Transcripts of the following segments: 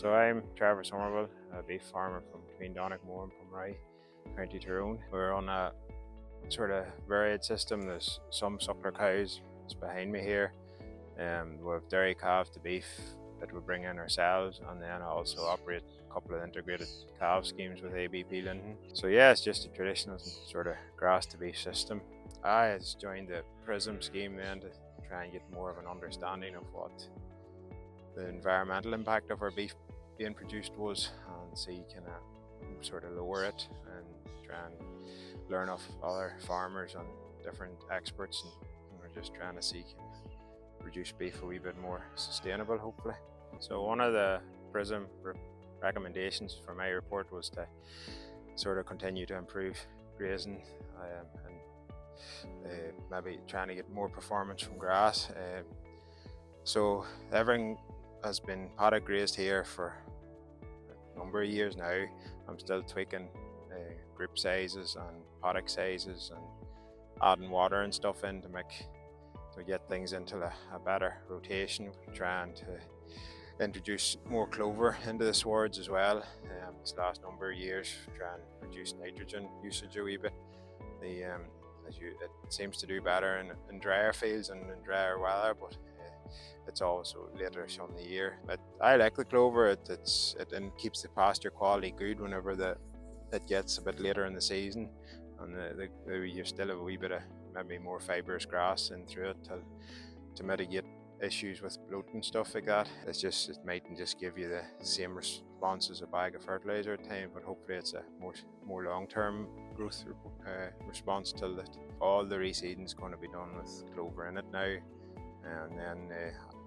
So I'm Trevor Somerville, a beef farmer from between Donegal and Pomeroy, County Tyrone. We're on a sort of varied system. There's some suckler cows that's behind me here. We have dairy calves to beef that we bring in ourselves, and then I also operate a couple of integrated calf schemes with ABP Linden. So yeah, it's just a traditional sort of grass to beef system. I just joined the PRISM scheme then to try and get more of an understanding of what the environmental impact of our beef being produced was, and see can I sort of lower it and try and learn off other farmers and different experts, and we're just trying to see can produce beef a wee bit more sustainable, hopefully. So one of the PRISM recommendations for my report was to sort of continue to improve grazing and maybe trying to get more performance from grass. So everything has been paddock grazed here for a number of years now. I'm still tweaking grip sizes and paddock sizes and adding water and stuff in to get things into a better rotation, trying to introduce more clover into the swards as well. This last number of years, trying to reduce nitrogen usage a wee bit. It seems to do better in drier fields and in drier weather, but it's also later on the year. But I like the clover. It keeps the pasture quality good whenever it gets a bit later in the season, and you still have a wee bit of maybe more fibrous grass in through it to mitigate issues with bloat and stuff like that. It mightn't just give you the same response as a bag of fertilizer at time, but hopefully it's a more long-term growth response till that. All the reseeding is going to be done with clover in it now, and then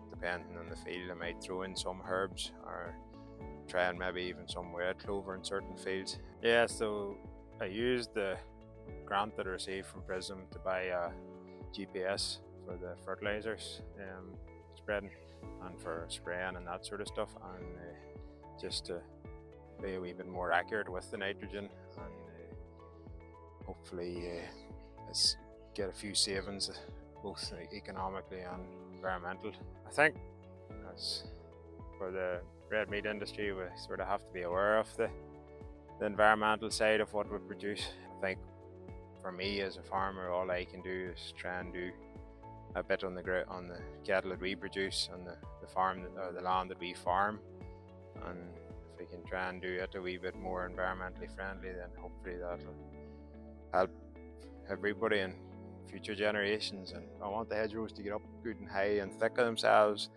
depending on the field I might throw in some herbs or try and maybe even some red clover in certain fields. Yeah, so I used the grant that I received from PRISM to buy a GPS for the fertilizers spreading and for spraying and that sort of stuff, and just to be a wee bit more accurate with the nitrogen, and hopefully get a few savings both economically and environmental. I think as for the red meat industry, we sort of have to be aware of the environmental side of what we produce. I think for me as a farmer, all I can do is try and do a bit on the cattle that we produce, on the farm or the land that we farm, and if we can try and do it a wee bit more environmentally friendly, then hopefully that'll help everybody and future generations. And I want the hedgerows to get up good and high and thick of themselves.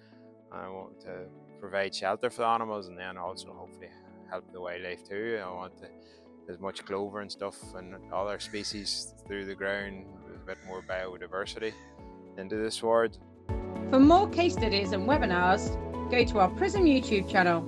I want to provide shelter for the animals, and then also hopefully help the wildlife too. I want as much clover and stuff and other species through the ground, with a bit more biodiversity into the sward. For more case studies and webinars, go to our PRISM YouTube channel.